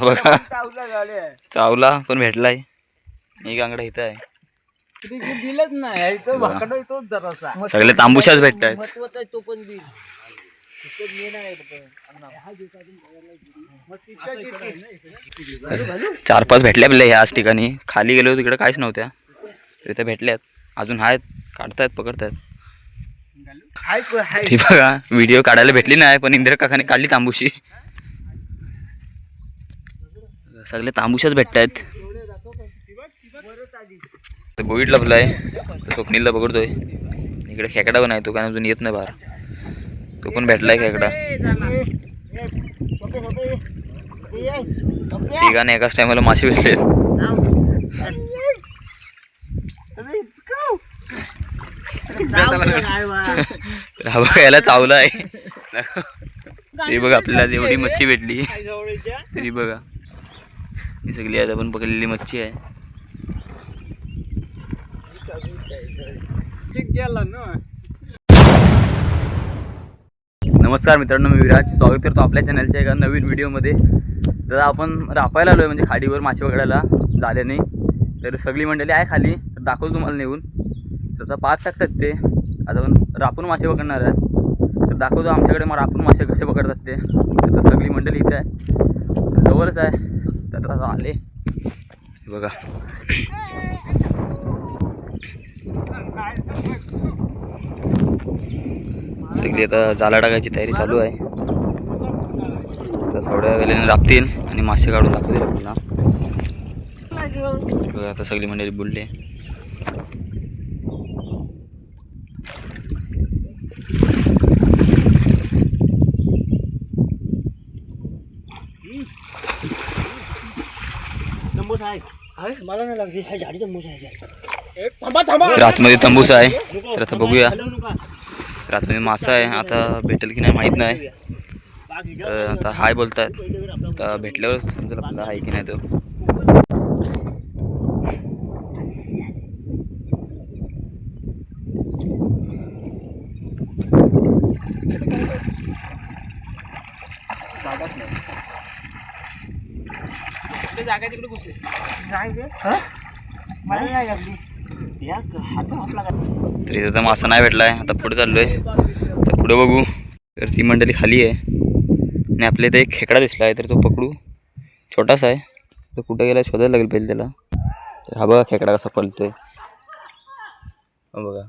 बघा चावला पण भेटलाय. एक आंगडा इथं आहे. दिलंच नाही सगळे तांबूशाच भेटतात. तो पण बिल 4-5 भेटल्या आपल्या ह्याच ठिकाणी. खाली गेलो तिकडे काहीच नव्हत्या, इथे भेटल्यात. अजून आहेत, काढतायत, पकडतायत. ठीक बघा, व्हिडिओ काढायला भेटली नाही पण इंद्र काकाने काढली तांबूशी. सगळे तांबूशाच भेटतायत. बोईट लपलाय, स्वप्नीलला पकडतोय. इकडे खेकडा पण आहे, तो काय अजून येत नाही बाहेर. तो पण भेटलाय खेकडा. तिघांनी एकाच टायमाला मासे भेटले. तर हा बघा याला चावला आहे. तरी बघा आपल्याला जेवढी मच्छी भेटली तरी बघा ही सगळी आता आपण पकडलेली मच्छी आहे. नमस्कार मित्रांनो, मी विराज स्वागत करतो आपल्या चॅनलच्या एका नवीन व्हिडिओमध्ये. तर आपण रापायला आलो आहे, म्हणजे खाडीवर मासे पकडायला झाल्याने. तर सगळी मंडळी आहे खाली, तर दाखवतो तुम्हाला नेऊन. तर 5 टाकतात ते. आता आपण रापून मासे पकडणार आहेत, तर दाखवतो आमच्याकडे मग रापून मासे कसे पकडतात ते. तर सगळी मंडळी इथे आहे, जवळच आहे. तर आता आले बघा. सगळी आता जाळा टाकायची तयारी चालू आहे. तर थोड्या वेळाने राबतील आणि मासे काढून दाखवतील आपल्याला. बघा आता सगळी मंडळी बोलले. मला नाही लागली ह्या झाडी तंबूस आहे. रातमध्ये तंबूस आहे, तर आता बघूया. रातमध्ये मासा आहे, आता भेटेल की नाही माहीत नाही. तर आता हाय बोलतायत, आता भेटल्यावर समजेल आपल्याला आहे की नाही. तो जागा तिकडे घुसली नाही लागली. तरी आता मासा नाही भेटलाय. आता पुढे चाललोय, तर पुढे बघू. तर ती मंडळी खाली आहे आणि आपल्या इथे एक खेकडा दिसला आहे, तर तो पकडू. छोटासा आहे, तो कुठं गेला शोधायला लागेल पहिले त्याला. तर हा बघा खेकडा कसा पळतोय, बघा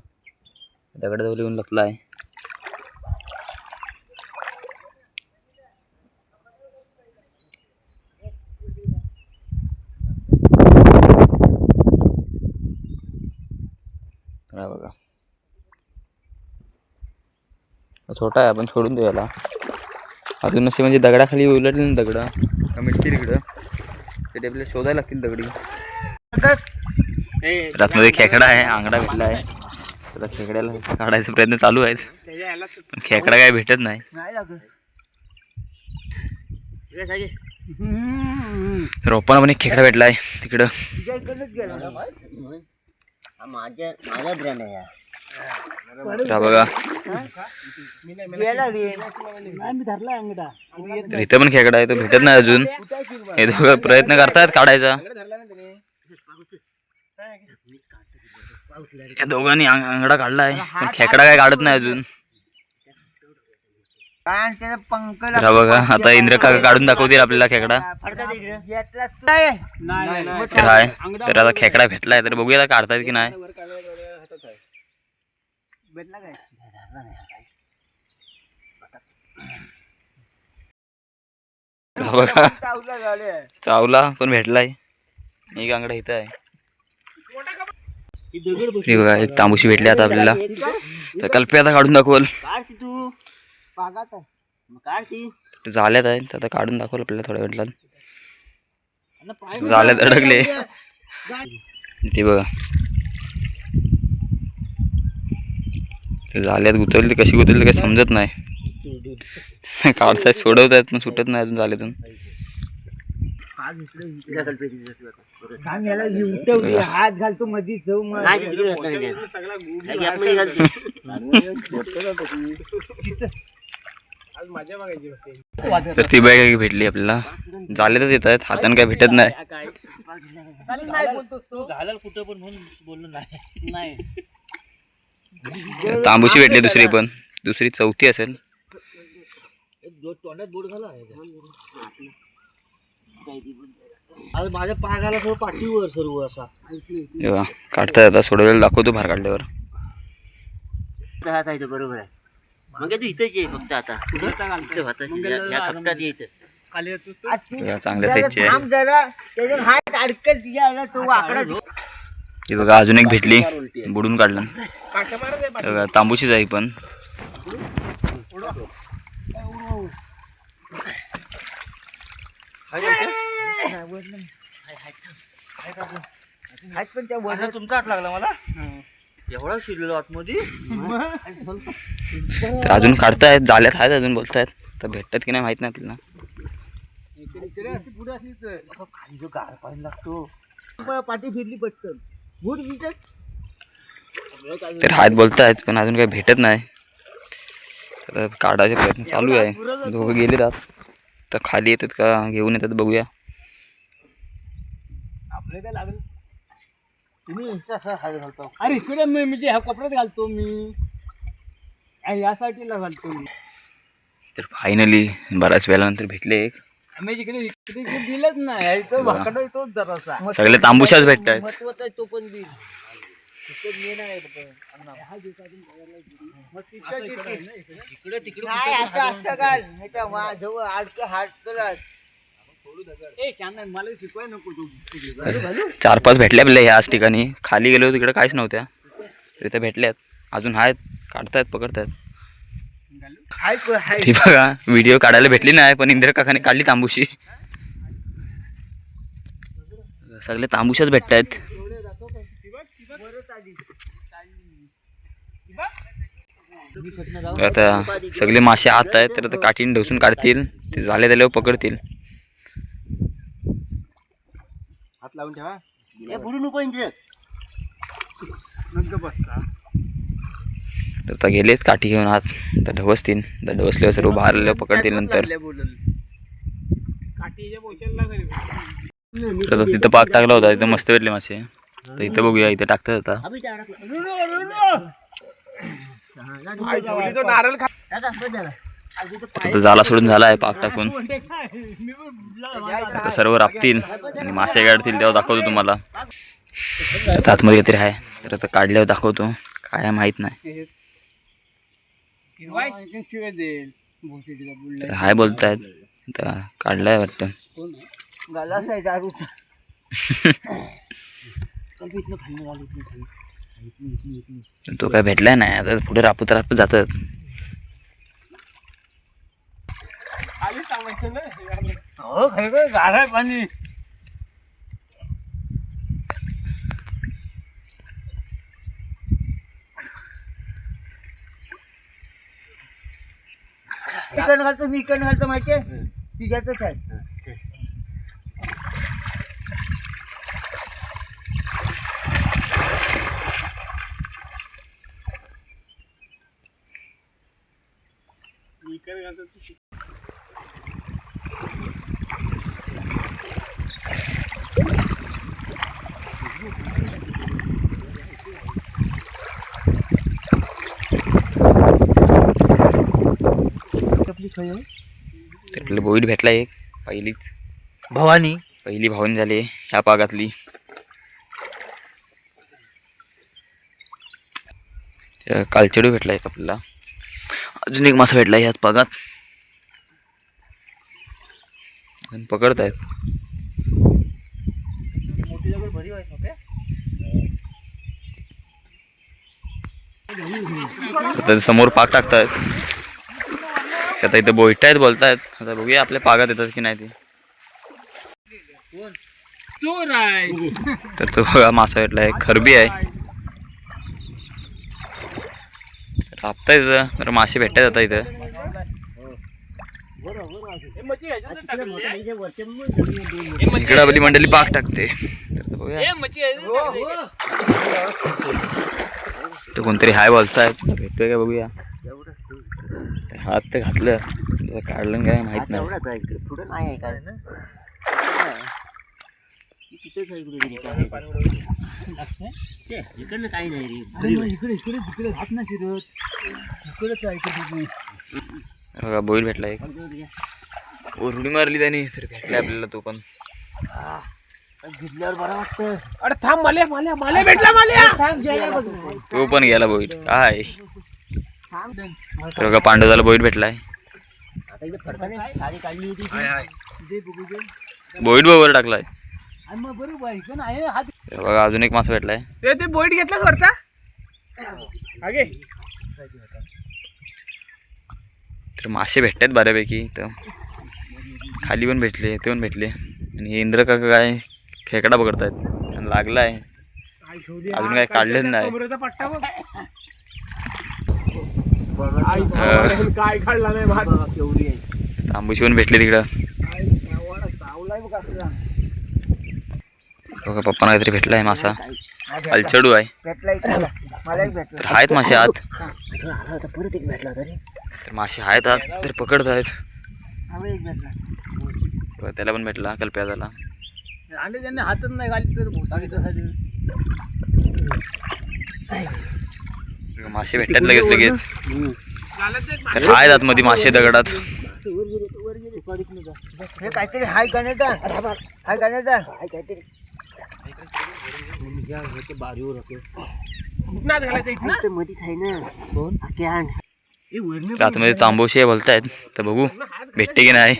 दगडाजवळ येऊन लपला आहे. बघा छोटा आहे, आपण सोडून देऊ याला. अजून असे म्हणजे दगडाखाली उलटले ना दगड मिळतील इकडं, ते आपल्याला शोधायला लागतील दगडी. रातमध्ये खेकडा आहे, आंगडा भेटला आहे. तर खेकड्याला काढायचा प्रयत्न चालू आहे, पण खेकडा काय भेटत नाही. रोपाला पण एक खेकडा भेटला आहे तिकडं. माझा ब्रँड आहे. बघा तर इथं पण खेकडा आहे, तो भेटत नाही अजून. हे दोघं प्रयत्न करतायत काढायचा. या दोघांनी आंगडा काढला आहे, पण खेकडा काय काढत नाही अजून. तर बघा आता इंद्र काका काढून दाखवतील आपल्याला खेकडा. तर आहे, तर आता खेकडा भेटलाय, तर बघूया काढतायत की नाही. बघा चावला पण भेटलाय. एक आंगडा इथं आहे. बघा एक तांबूशी भेटली आता आपल्याला. तर कल्पे आता काढून दाखवल. झाल्यात आहेत, आता काढून दाखवल आपल्याला थोड्या वेळात. झाल्यात अडकले ते बघा. झाल्यात गुतवली, कशी गुतवली काही समजत नाही. काढतायत, सोडवतायत, पण सुटत नाही अजून झाल्यातून. हात घालतो मध्ये मजा बघायची. तर ती बाई भेटली आपल्याला. जालेतच येत आहेत, हाताने काय भेटत नाही. घालाल कुठं पण म्हणून बोललो नाही. तांबूशी भेटली दुसरी पण, दुसरी चौथी असेल. तोंडात बोट झाला आज माझ्या पायाला सर्व पाठीवर सर्व असा तेव्हा काढता येतात, सोडवेला दाखवतो बाहेर काढल्यावर. बरोबर आहे. मग तू इथेच आहे फक्त आता चांगल्या साईजची आहे. हे बघा अजून एक भेटली, बुडून काढलं. बघा तांबूशीच आहे पण. तुमचा हात लागला मला एवढा शिरलेलो आतमध्ये. तर अजून काढतायत, जाल्यात आहेत अजून, बोलतायत. तर भेटतात की नाही माहित नाही आपल्याला. खाली जो गार पाणी लागतो पाठी फिरली पटकन बूट तर आहेत बोलतायत, पण अजून काही भेटत नाही. तर काढायचे प्रयत्न चालू आहे. दोघं गेले राहत, तर खाली येतात का घेऊन येतात बघूया. आपलं काय लागलं तुम्ही घालतो. अरे इकडे मी म्हणजे ह्या कोपऱ्यात घालतो मी, यासाठी घालतो मी. तर फायनली बऱ्याच वेळानंतर भेटले एक. आम्ही इकडे इकडे दिलंच नाही, इथं भाकडा तोच जरासा. सगळे तांबूशाच भेटतात. महत्वाचा आहे तो पण बिल इकडे तिकडे मला शिकवाय नको तू. 4-5 भेटल्या आपल्या ह्याच ठिकाणी. खाली गेलो तिकडे काहीच नव्हत्या, तिथे भेटल्यात. अजून आहेत, काढतायत, पकडतायत. ती बघा व्हिडिओ काढायला भेटली नाही, पण इंदिरा काकाने काढली तांबूशी. सगळे तांबूशाच भेटतायत. आता सगळे मासे आत आहेत, तर आता काठीने ढवसून काढतील. ते झाले त्याला पकडतील. हात लावून ठेवा. बुडू नको तर आता गेलेत काठी घेऊन आत. तर ढवसतील, तर ढवसल्यावर सर्व बाहेर पकडतील नंतर. तर आता तिथं पाक टाकला होता, तिथं मस्त भेटले मासे. तर इथं बघूया, इथं टाकतात आता. आता जाला सोडून झाला आहे पाक टाकून. आता सर्व राबतील आणि मासे काढतील, तेव्हा दाखवतो तुम्हाला. आता आतमध्ये काहीतरी आहे, तर आता काढल्यावर दाखवतो. काय माहित नाही, हाय बोलतायत. आता काढलाय वाटतं. तो काय भेटलाय नाही. आता पुढे रापूत रापूत जातात. हो खरं गार आहे पाणी. इकडनं घालतो मी, इकडनं घालतो माहितीये तिच्यातच आहे. तर आपल्याला बोईट भेटला एक, पहिलीच भवानी पहिली भावनी झाली ह्या पागातली. कालचेडू भेटला एक आपल्याला. अजून एक मासा भेटला ह्याच पागात. पकडत आहेत. मोठी दगड भरी व्हायचं. आता समोर पाक टाकतायत. आता इथं बोईट आहेत बोलतायत. आता बघूया आपल्या पागात येतात की नाही ते. चोर आहे. तर तो बघा मासा भेटला आहे, खरबी आहे. राबताय इथं, तर मासे भेटतात आता इथं. इकडे आपली मंडळी पाक टाकते. तर बघूया, तर कोणतरी हाय बोलतायत. भेटतोय का बघूया. हात ते घातलं, काढलं काय माहित नाही. एवढाच आहे इकडे पुढे नाही आहे काय ना तिथेच आहे इकडे इकडनं काही नाही रे इकडे इकडे तिकडे हात ना शिरत इकडेच आहे इकडे. बघा बैल भेटला एक. ओरडी मारली त्याने तर भेटला आपल्याला तो पण. घेतल्यावर बरं वाटतं. अरे थांब माल्या माल्या माल्या भेटला माल्या. थांब गेला बघ. तो पण गेला बैल काय. थांब. तर बघा पांडवजाला बैल भेटलाय. आता इकडे फडकाने साडी काढली होती ती. दे बघू दे. बैल बरोबर टाकलाय. आणि मग बरोबर इकडे आहे हात. तर बघा अजून एक मासा भेटलाय. ते बोईट घेतला वरचा आगे. तर मासे भेटतात बऱ्यापैकी. तर खाली पण भेटले ते पण भेटले. आणि हे इंद्र काका काय खेकडा पकडतायत. लागलाय अजून काय काढलेच नाही. काय काढला नाही भात. केवढी आहे तांबूशी पण भेटले तिकडं. बघा पप्पाना काहीतरी भेटलाय मासा. अलचडू आहे. भेटला इकडे मला एक भेटला. तर आहेत मासे आत. अजून आला होता परत एक भेटला होता रे. तर मासे आहेत आत तर पकडत आहेत. हा एक भेटला. बघा, त्याला पण भेटला कल्प्या झाला. आणि त्यांनी हातच नाही घाली तर भोसाडीच्यासाठी. मासे भेटतात लगेच लगेच. तर आहेत आतमध्ये मासे दगडात. हे काहीतरी हाय गाण्याचा हाय गाण्याचा हाय काहीतरी बारीवर होते मध्येच आहे ना. तर आतमध्ये तांबोशी बोलतायत. तर बघू भेटते की नाही.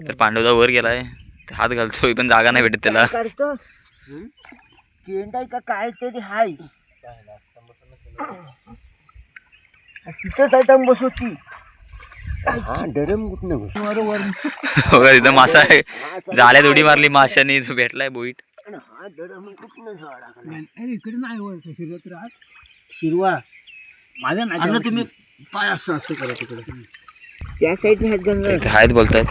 तर पांडवदा वर गेलाय. तर हात घालतोय पण जागा नाही भेटत त्याला. काढतो केंड आहे का काय ते हाय तिथंच आहे तर बस होती. डरम कुठनं बरोबर. बघा तिथं मासा आहे. जाळ्यात उडी मारली माशाने तो भेटलाय बोईट. हा डरम कुठनं झाडा इकडे नाही वळत शिरत राहत. शिरवा माझ्या अन्न तुम्ही पाय असं असं करा तिकडे त्या साईडने हात गंगा इथे आहेत बोलतायत.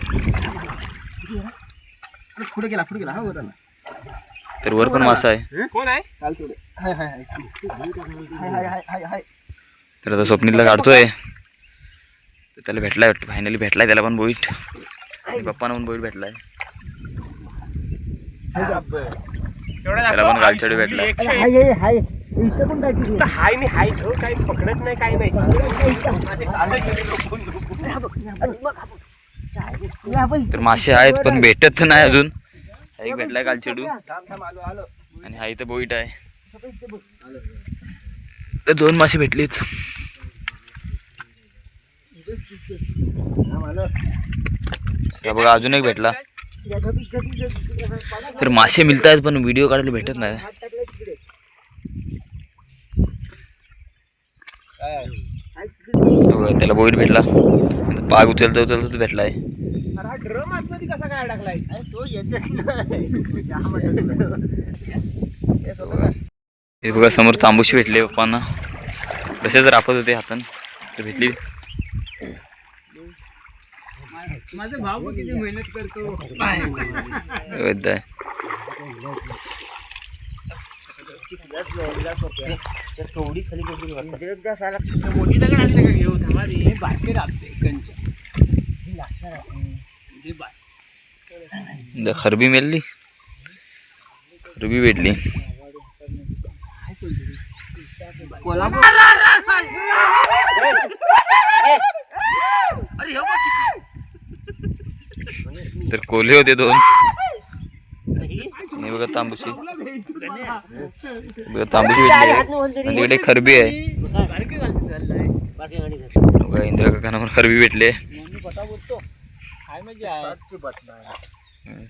पुढे गेला हा वर आला. तर वर पण मासा आहे. कोण आहे. चाल थोडे हाय हाय हाय हाय हाय हाय हाय हाय. तर आता स्वप्नीतला काढतोय. तर त्याला भेटलाय वाटतं. फायनली भेटलाय त्याला पण बोईट. आणि पप्पाना पण बोईट भेटलाय. त्याला पण गालछडी भेटलाय. हाय हाय हाय इथं पण काय तिथे हाय नाही हाय काही पकडत नाही काही नाही. तर मासे आहेत पण भेटत नाही अजून. एक भेटलाय गालछडू आणि हा इथं बोईट आहे. तर 2 मासे भेटलेत. बघा अजून एक भेटला. तर मासे मिळत आहेत पण व्हिडिओ काढायला भेटत नाही. त्याला बोईट भेटला. पाग उचलता उचलता भेटलाय. ड्रम आतमध्ये कसा काय टाकलाय. तो येतच नाही. हे बघा समोर तांबूशी भेटले पप्पांना. तसेच रापत होते हातान तर भेटली. माझा भाऊ किती मेहनत करतो. थोडी खाली मोठी दगड असते का घेऊ थांबा बारके राहते. खरबी मिळली. खरबी भेटली. तर कोल्हे होते 2. आणि बघा तांबूशी. बघा तांबूशी भेटली. आणि तिकडे खरबी आहे. बघा इंद्र काकांना पण खरबी भेटले.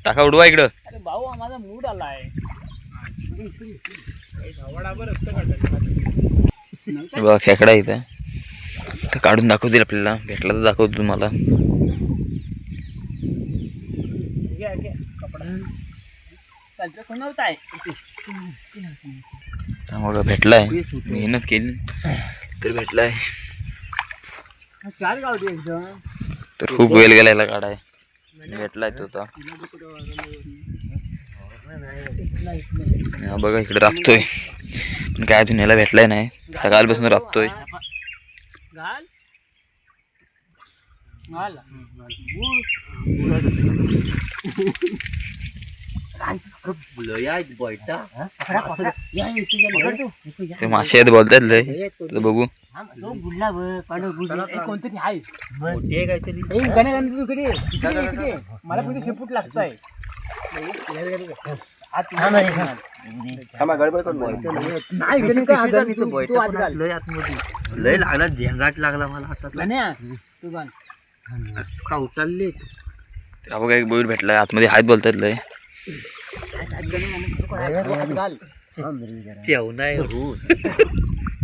टाका उडवा इकडं. अरे भाऊ माझा मूड आलाय. बघा खेकडा इथं. तर काढून दाखवतील आपल्याला. भेटला तर दाखवतो तुम्हाला. बघा भेटलाय. मेहनत केली तर भेटलाय. 4 गावठी एकदम. तर खूप वेळ गेला याला काढाय. भेटलाय तो आता. हा बघा इकडे राबतोय पण काय अजून याला भेटलाय नाही. सकाळपासून राबतोय. घाल घाल ते मासे आहेत बोलतात लय तर बघू. कोणतरी आहे मोठी आहे काहीतरी. गणे गणे तू इकडे इकडे मला पण शेपूट लागतंय नाही गणे काय हात तू आत घाल. लय आतमध्ये लय लागला झेंगाट लागला मला हातात. गण्या तू घाल. कावटालले तर बघा एक बोईर भेटलाय आतमध्ये आहेत बोलतात लय. घाल. केवनाय हो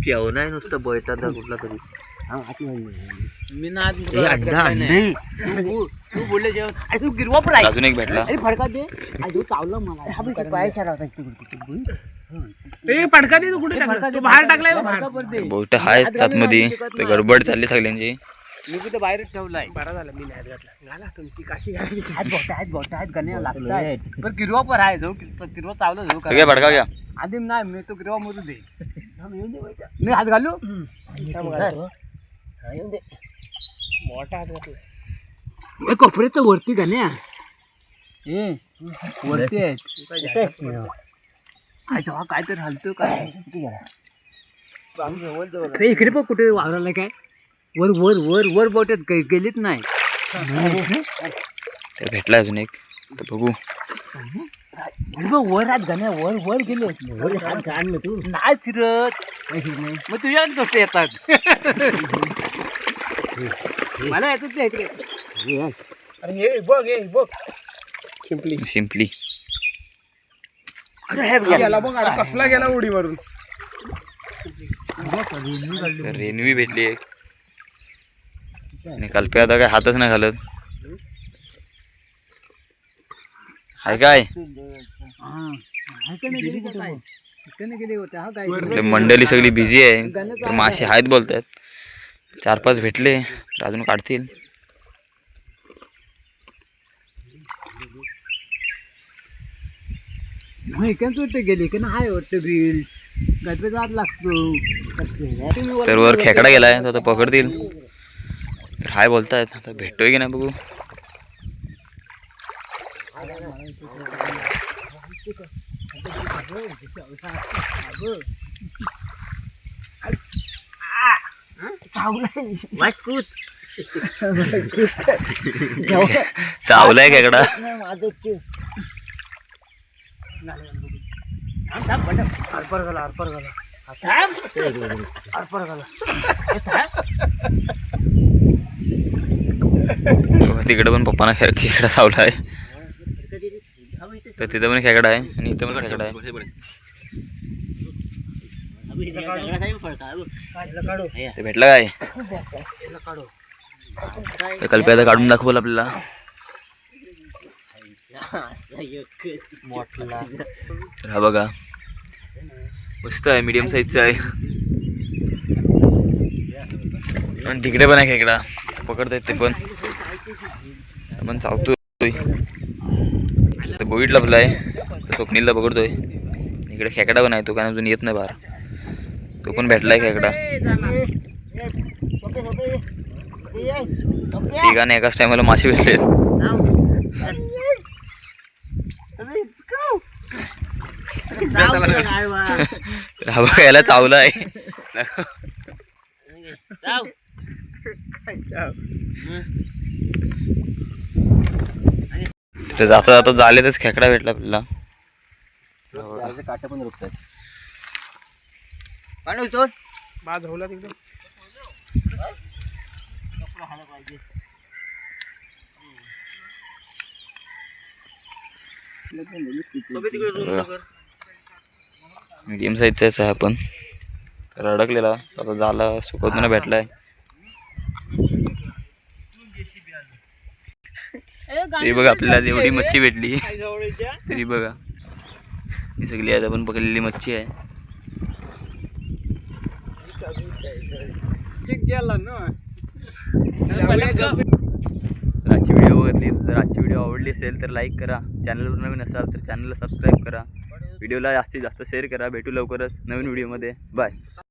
केवनाय नुसतं बैठाचा कुठला तरी. मी ना हे अंडा अंडे तू बोलले जेवण अरे तू गिरवा पण आहे. अजून एक भेटला. अरे फडका दे अरे तू चावलं मला पायाशा लावता फडका दे तू कुठे बाहेर टाकलाय बोट आहेत आतमध्ये तर गडबड चालली सगळ्यांची. मी कुठे बाहेरच ठेवलाय. बरं झालं मी नाही घातला. घाला तुमची काशी घातली. आहेत गोट्या आहेत गण्या लागताय. पण गिरवा पण आहे जो गिरवा चावलं जो सगळ्या भडका घ्या. आधी नाही मी तो गिरवा मोजू दे. मी हात घालू मोठा हात घातला. कपड्याचं वरती गण्या ए वरती आहेत. जेव्हा काय तर हलतो काय इकडे पण कुठे वावराला काय वर वर वर वर बोट्यात गेलीच नाही. तर भेटला अजून एक तर बघू. वर आहेत गण्या वर वर गेले तू नाही फिरत मग तुझ्याकडे कसे येतात. मला येतच नाही इकडे. अरे हे बघ सिम्पली गेला बघ कसला गेला उडी मारून. रेनवी भेटली एक आणि कल्प्या आता काय हातच नाही घालत आहे काय. आपली मंडळी सगळी बिझी आहे तर मासे आहेत बोलतात. 4-5 भेटले तर अजून काढतील. वाटतं गेले की नाही वाटतं बिल गणपती जात लागतो. तर वर खेकडा गेलाय तो आता पकडतील तर हाय बोलतायत. आता भेटतोय की नाही बघू. चावलाय खेकडा. आरपार झाला तिकडे पण पप्पाना खेकडा चावलाय तर तिथं पण खेकडा आहे आणि इथं पण खेकडा आहे. ते भेटला काय कल्प्याला काढून दाखवलं आपल्याला. तर हा बघा मस्त आहे मीडियम साईजचा आहे आणि तिकडे पण आहे खेकडा पकडतायत ते पण चावतोय. तर बोईट लपलाय तर स्वप्नीलला पकडतोय. इकडे खेकडा पण आहे तो काय अजून येत नाही बाहेर. तो पण भेटलाय खेकडा. तिघांनी एकाच टायमाला मासे भेटलेत. हा बघा याला चावलं आहे. तर जाता जाता झालेतच खेकडा भेटला आपल्याला. काटा पण रोखतात. बाद होला तिकडं. मीडियम साईजचाच आहे पण तर अडकलेला आता झाला सुकत भेटलाय. तरी बघा आपल्याला जेवढी मच्छी भेटली तरी बघा ही सगळी आता आपण पकडलेली मच्छी आहे. आजची व्हिडिओ बघितली तर आजची व्हिडिओ आवडली असेल तर लाईक करा. चॅनलवर नवीन असाल तर चॅनलला सबस्क्राईब करा. व्हिडिओला जास्तीत जास्त शेअर करा. भेटू लवकरच नवीन व्हिडिओमध्ये. बाय.